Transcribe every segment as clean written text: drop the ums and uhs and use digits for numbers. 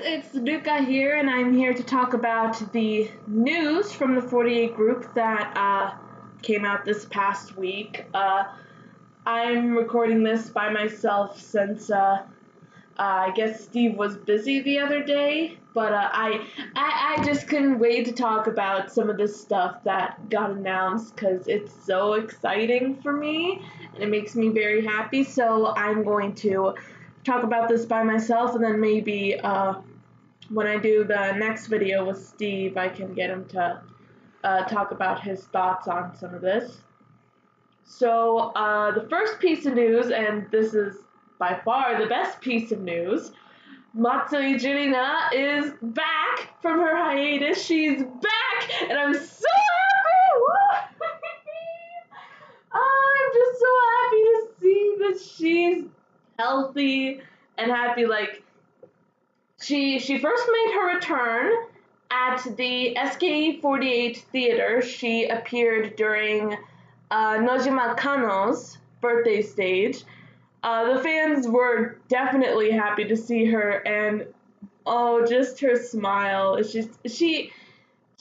it's Luca here, and I'm here to talk about the news from the 48 group that came out this past week. I'm recording this by myself since I guess Steve was busy the other day, but I just couldn't wait to talk about some of this stuff that got announced because it's so exciting for me and it makes me very happy. So I'm going to talk about this by myself, and then maybe when I do the next video with Steve, I can get him to talk about his thoughts on some of this. So the first piece of news, and this is by far the best piece of news, Matsui Jirina is back from her hiatus. She's back, and I'm so happy! I'm just so happy to see that she's healthy and happy. Like, she first made her return at the SKE48 theater. She appeared during Nojima Kano's birthday stage. The fans were definitely happy to see her, and oh, just her smile. It's just she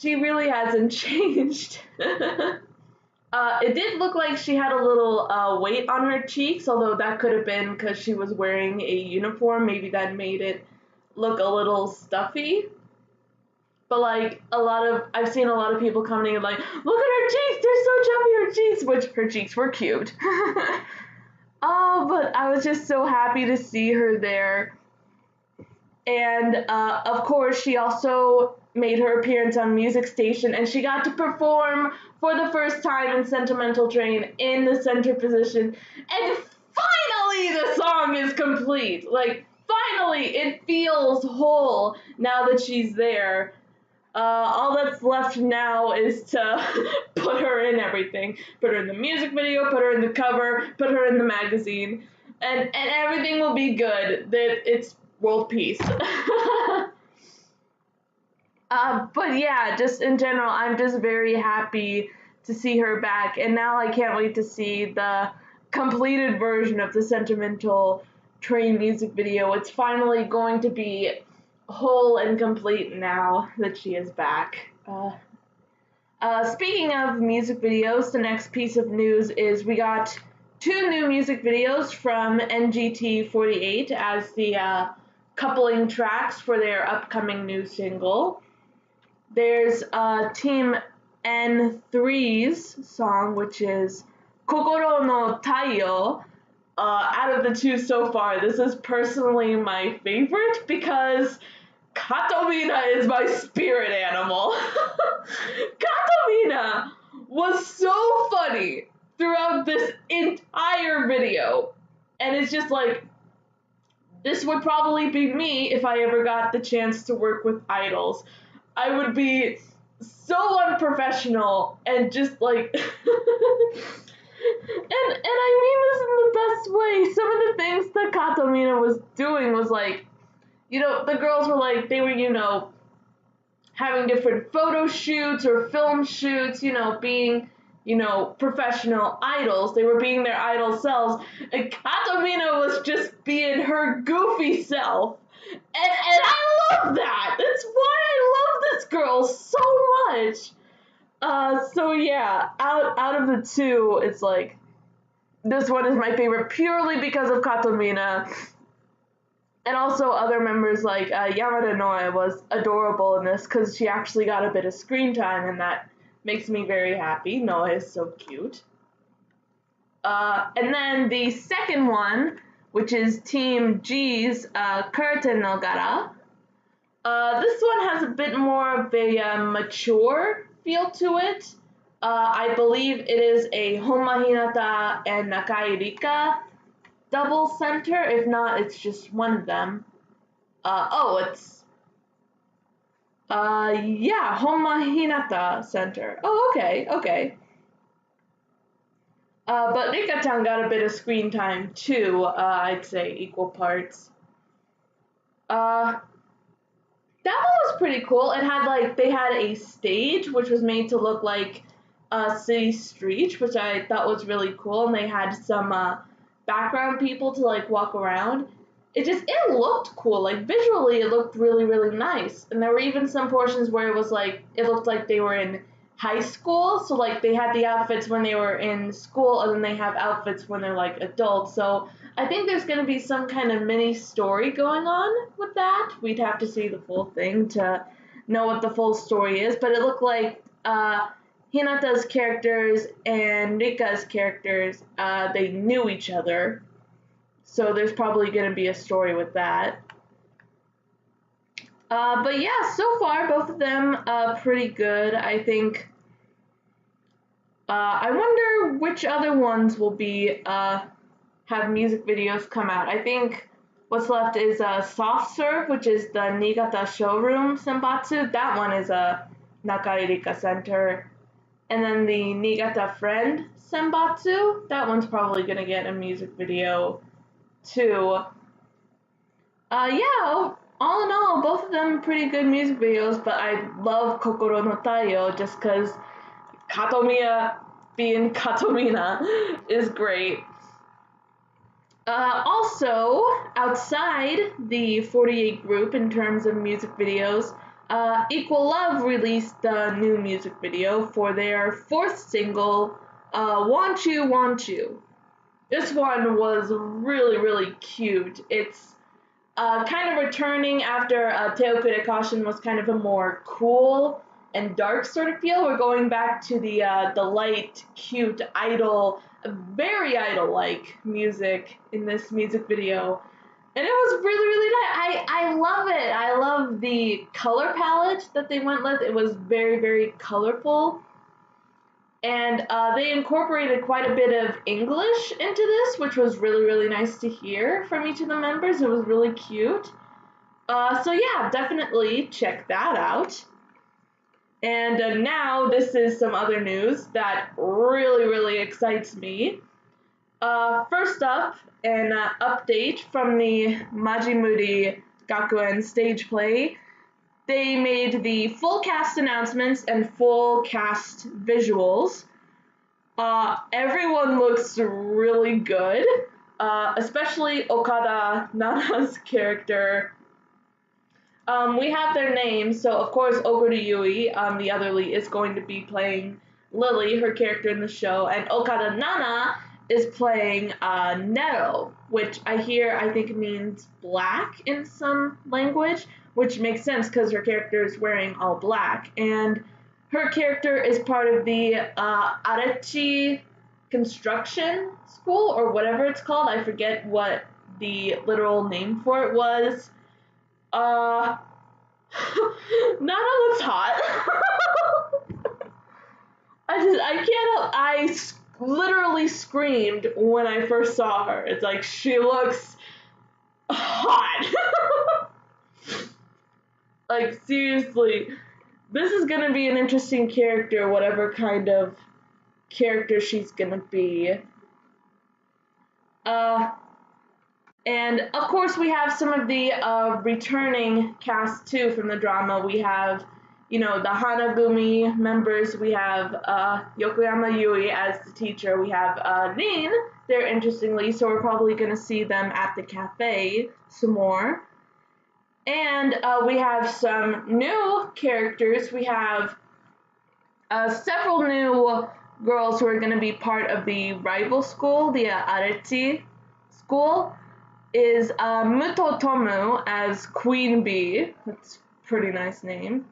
really hasn't changed. It did look like she had a little weight on her cheeks, although that could have been because she was wearing a uniform. Maybe that made it look a little stuffy. But like I've seen a lot of people commenting like, look at her cheeks, they're so chubby, her cheeks, which her cheeks were cute. Oh, but I was just so happy to see her there. And of course, she also made her appearance on Music Station, and she got to perform for the first time in Sentimental Train in the center position. And finally, the song is complete. Like, finally, it feels whole now that she's there. All that's left now is to put her in everything. Put her in the music video, put her in the cover, put her in the magazine, and everything will be good. It's world peace. But yeah, just in general, I'm just very happy to see her back, and now I can't wait to see the completed version of the Sentimental Train music video. It's finally going to be whole and complete now that she is back. Speaking of music videos, the next piece of news is we got 2 new music videos from NGT48 as the coupling tracks for their upcoming new single. There's Team N3's song, which is Kokoro no Taiyo. Out of the 2 so far, this is personally my favorite because Katomina is my spirit animal. Katomina was so funny throughout this entire video. And it's just like, this would probably be me if I ever got the chance to work with idols. I would be so unprofessional and just like and I mean this in the best way. Some of the things that Katomina was doing was like, you know, the girls were like, they were, you know, having different photo shoots or film shoots, you know, being, you know, professional idols. They were being their idol selves, and Katomina was just being her goofy self. And I love that. That's why I love this girl so much. So yeah, out of the 2, it's like, this one is my favorite purely because of Katomina. And also other members like Yamada Noe was adorable in this because she actually got a bit of screen time, and that makes me very happy. Noe is so cute. And then the second one, which is Team G's Curtain no Gara. This one has a bit more of a mature feel to it. I believe it is a Honma Hinata and Nakai Rika double center. If not, it's just one of them. It's yeah, Honma Hinata center. Oh, okay. But Rika-chan got a bit of screen time too. I'd say equal parts. That one was pretty cool. It had like, they had a stage which was made to look like a city street, which I thought was really cool, and they had some background people to like walk around. it looked cool. Like visually it looked really, really nice. And there were even some portions where it was like it looked like they were in high school. So like they had the outfits when they were in school and then they have outfits when they're like adults. So I think there's gonna be some kind of mini story going on with that. We'd have to see the full thing to know what the full story is, but it looked like Hinata's characters and Rika's characters, they knew each other. So there's probably going to be a story with that. But yeah, so far both of them pretty good. I think. I wonder which other ones will be have music videos come out. I think what's left is Soft Serve, which is the Niigata Showroom Senbatsu. That one is a Nakai Rika Center. And then the Niigata Friend Senbatsu, that one's probably going to get a music video too. Yeah, all in all, both of them pretty good music videos, but I love Kokoro no Taiyo just because Katomiya being Katomina is great. Also, outside the 48 group in terms of music videos, Equal Love released a new music video for their fourth single, Want You, Want You. This one was really, really cute. It's kind of returning after Teokure Caution was kind of a more cool and dark sort of feel. We're going back to the light, cute, idol, very idol-like music in this music video. And it was really, really nice. I love it. I love the color palette that they went with. It was very, very colorful. And they incorporated quite a bit of English into this, which was really, really nice to hear from each of the members. It was really cute. So yeah, definitely check that out. And now this is some other news that really, really excites me. First up, an update from the Majimuri Gakuen stage play. They made the full cast announcements and full cast visuals. Everyone looks really good, especially Okada Nana's character. We have their names, so of course Oguri Yui, the other lead, is going to be playing Lily, her character in the show, and Okada Nana is playing Nero, which I think means black in some language, which makes sense because her character is wearing all black, and her character is part of the Arechi construction school, or whatever it's called. I forget what the literal name for it was. Nana looks hot. I literally screamed when I first saw her. It's like, she looks hot. Like, seriously, this is gonna be an interesting character, whatever kind of character she's gonna be. And of course we have some of the returning cast too from the drama. We have, the Hanagumi members. We have Yokoyama Yui as the teacher. We have Rin there, interestingly, so we're probably going to see them at the cafe some more. And we have some new characters. We have several new girls who are going to be part of the rival school, the Arechi school. Is Muto Tomu as Queen Bee. That's a pretty nice name.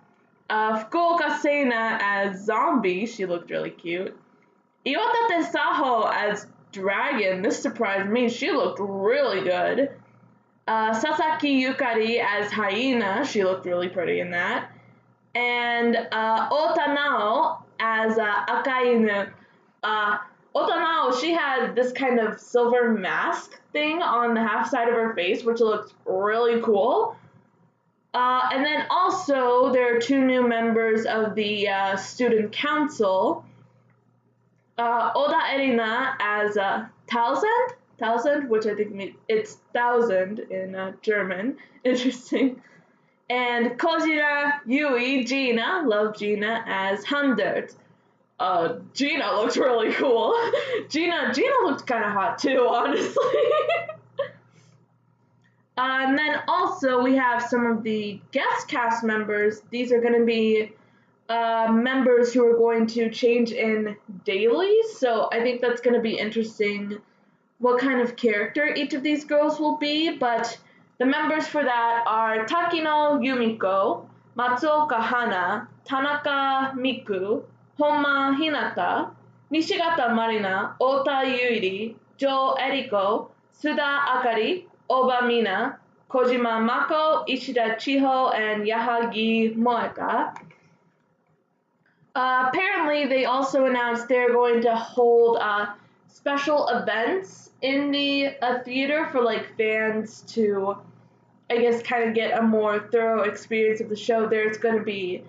Fukuoka Seina as Zombie. She looked really cute. Iwata Saho as Dragon. This surprised me. She looked really good. Sasaki Yukari as Hyena. She looked really pretty in that. And Ota Nao as Akainu. Otanao, she had this kind of silver mask thing on the half side of her face, which looked really cool. And then also, there are two new members of the student council. Oda Erina as Tausend, which I think means it's 1,000 in German. Interesting. And Kojira Yui Gina, love Gina, as 100. Gina looks really cool. Gina looked kind of hot too, honestly. And then also we have some of the guest cast members. These are going to be members who are going to change in daily. So I think that's going to be interesting what kind of character each of these girls will be. But the members for that are Takino Yumiko, Matsuoka Hana, Tanaka Miku, Honma Hinata, Nishigata Marina, Ota Yuri, Jo Eriko, Suda Akari, Oba Mina, Kojima Mako, Ishida Chiho, and Yahagi Moeka. Apparently, they also announced they're going to hold special events in the theater for like fans to, I guess, kind of get a more thorough experience of the show. There's going to be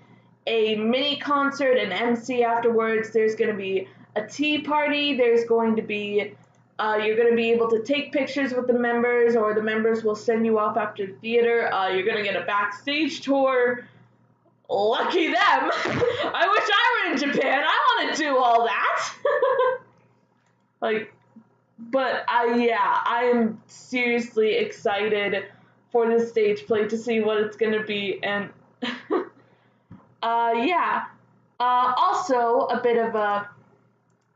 a mini concert, an MC afterwards. There's going to be a tea party. There's going to be you're going to be able to take pictures with the members, or the members will send you off after the theater. You're going to get a backstage tour. Lucky them. I wish I were in Japan. I want to do all that. But I am seriously excited for this stage play to see what it's gonna be. And also a bit of a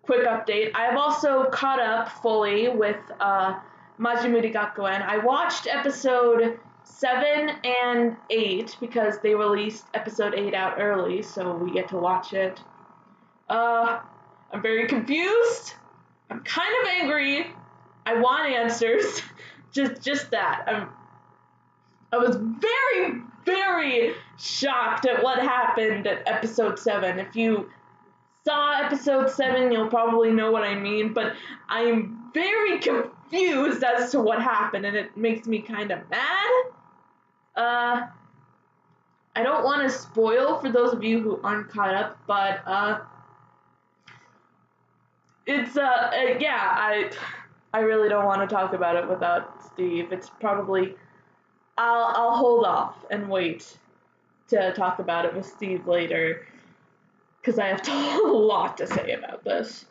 quick update. I've also caught up fully with Majimuri Gakuen. I watched episode 7 and 8 because they released episode 8 out early, so we get to watch it. I'm very confused. I'm kind of angry. I want answers. just that. I was very, very shocked at what happened at episode 7. If you saw episode 7, you'll probably know what I mean, but I'm very confused as to what happened, and it makes me kind of mad. I don't want to spoil for those of you who aren't caught up, but it's I really don't want to talk about it without Steve. It's probably I'll hold off and wait to talk about it with Steve later because I have a lot to say about this.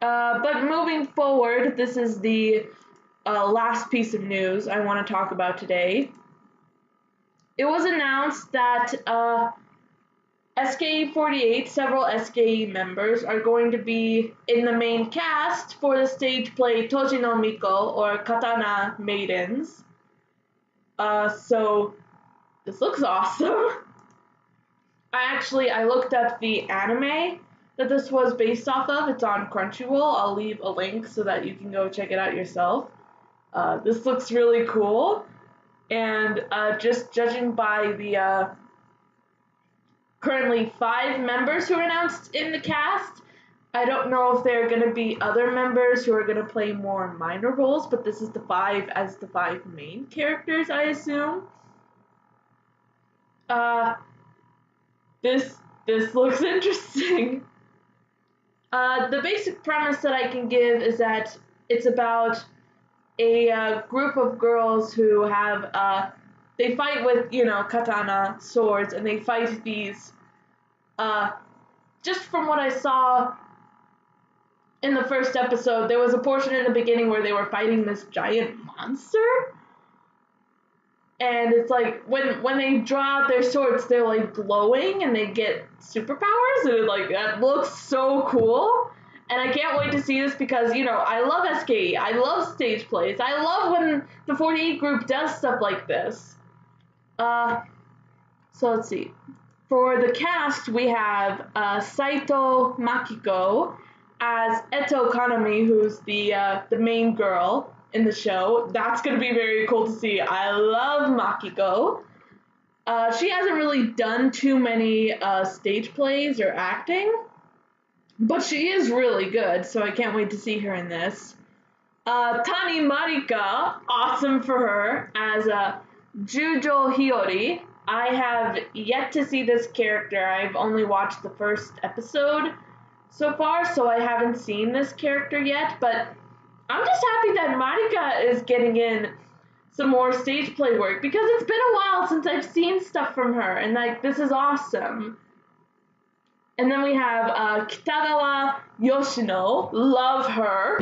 But moving forward, this is the last piece of news I want to talk about today. It was announced that SKE48, several SKE members, are going to be in the main cast for the stage play Toji no Miko, or Katana Maidens. So this looks awesome. I looked up the anime that this was based off of. It's on Crunchyroll. I'll leave a link so that you can go check it out yourself. This looks really cool. And just judging by the currently 5 members who are announced in the cast, I don't know if there are going to be other members who are going to play more minor roles, but this is the 5 as the 5 main characters, I assume. This looks interesting. The basic premise that I can give is that it's about a group of girls who have they fight with katana swords, and they fight these just from what I saw in the first episode, there was a portion in the beginning where they were fighting this giant monster, and it's like when they draw out their swords, they're like glowing and they get superpowers, and that looks so cool. And I can't wait to see this because, I love SKE. I love stage plays. I love when the 48 group does stuff like this. So let's see. For the cast, we have Saito Makiko as Eto Kanami, who's the main girl in the show. That's going to be very cool to see. I love Makiko. She hasn't really done too many stage plays or acting, but she is really good, so I can't wait to see her in this. Tani Marika, awesome for her, as Jujo Hiyori. I have yet to see this character. I've only watched the first episode so far, so I haven't seen this character yet, but I'm just happy that Marika is getting in some more stage play work, because it's been a while since I've seen stuff from her, and this is awesome. And then we have Kitagawa Yoshino, love her.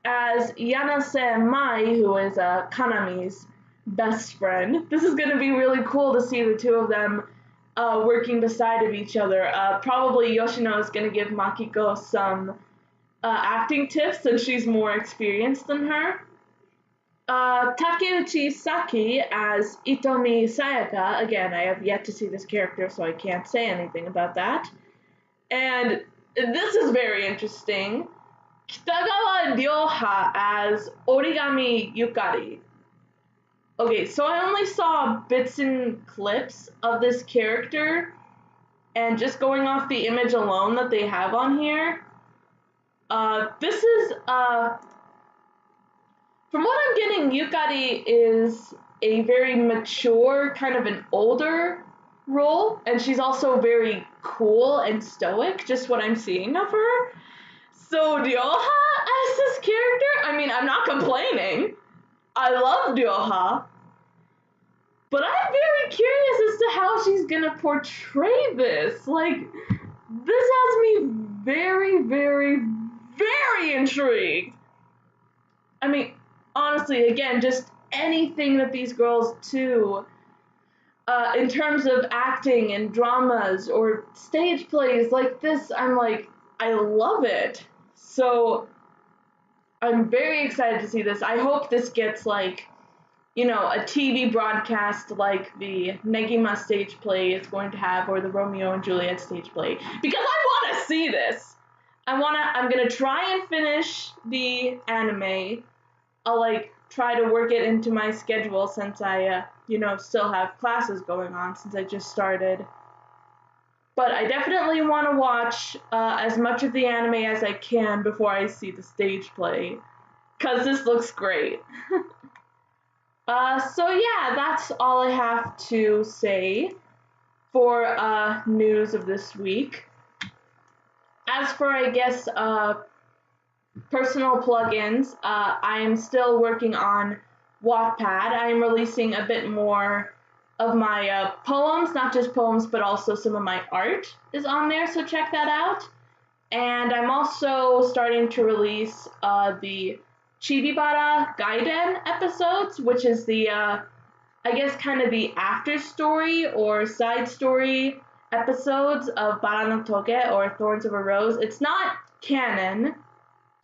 as Yanase Mai, who is Kanami's best friend. This is going to be really cool to see the two of them working beside of each other. Probably Yoshino is going to give Makiko some acting tips since she's more experienced than her. Takeuchi Saki as Itomi Sayaka. Again, I have yet to see this character, so I can't say anything about that. And this is very interesting. Kitagawa Ryoha as Origami Yukari. Okay, so I only saw bits and clips of this character, and just going off the image alone that they have on here, this is, from what I'm getting, Yukari is a very mature, kind of an older role, and she's also very cool and stoic, just what I'm seeing of her. So Ryoha as this character, I mean, I'm not complaining. I love Ryoha. But I'm very curious as to how she's gonna portray this. Like, this has me very, very, very intrigued. I mean, honestly, again, just anything that these girls do in terms of acting and dramas or stage plays like this, I'm like, I love it. So I'm very excited to see this. I hope this gets like, you know, a TV broadcast like the Negima stage play is going to have, or the Romeo and Juliet stage play, because I want to see this. I'm gonna try and finish the anime. I'll like try to work it into my schedule since I, you know, still have classes going on since I just started. But I definitely want to watch as much of the anime as I can before I see the stage play, because this looks great. So yeah, that's all I have to say for news of this week. As for, I guess, personal plugins, I am still working on Wattpad. I am releasing a bit more of my poems, not just poems, but also some of my art is on there, so check that out. And I'm also starting to release the Chibibara Gaiden episodes, which is the, I guess, kind of the after story or side story episodes of Bara no Toge or Thorns of a Rose. It's not canon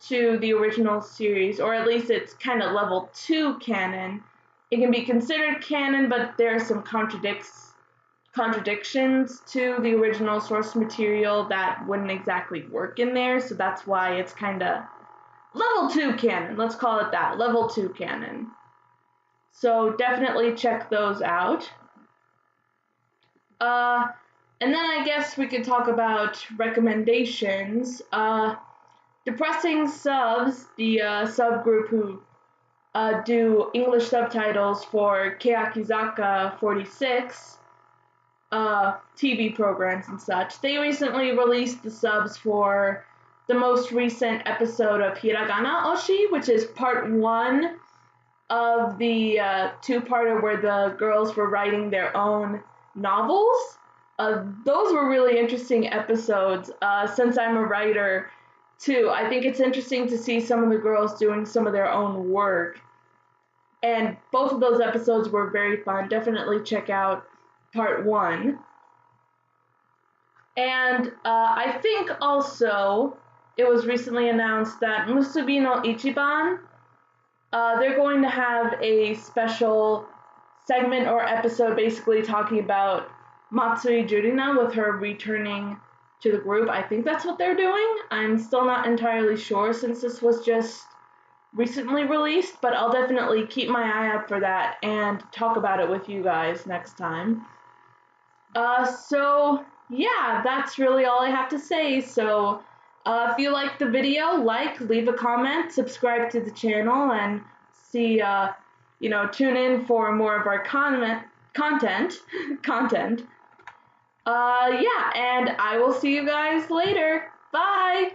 to the original series, or at least it's kind of level 2 canon. It can be considered canon, but there are some contradictions to the original source material that wouldn't exactly work in there, so that's why it's kind of level 2 canon. Let's call it that, level 2 canon. So definitely check those out. And then I guess we could talk about recommendations. Depressing Subs, the subgroup who do English subtitles for Keyakizaka 46 TV programs and such. They recently released the subs for the most recent episode of Hiragana Oshi, which is part 1 of the two-parter where the girls were writing their own novels. Those were really interesting episodes. Since I'm a writer, too, I think it's interesting to see some of the girls doing some of their own work. And both of those episodes were very fun. Definitely check out part 1. And I think also it was recently announced that Musubi no Ichiban, they're going to have a special segment or episode basically talking about Matsui Jurina with her returning to the group. I think that's what they're doing. I'm still not entirely sure since this was just recently released, but I'll definitely keep my eye out for that and talk about it with you guys next time. So yeah, that's really all I have to say. So if you liked the video, leave a comment, subscribe to the channel, and see, tune in for more of our content. Yeah, and I will see you guys later. Bye!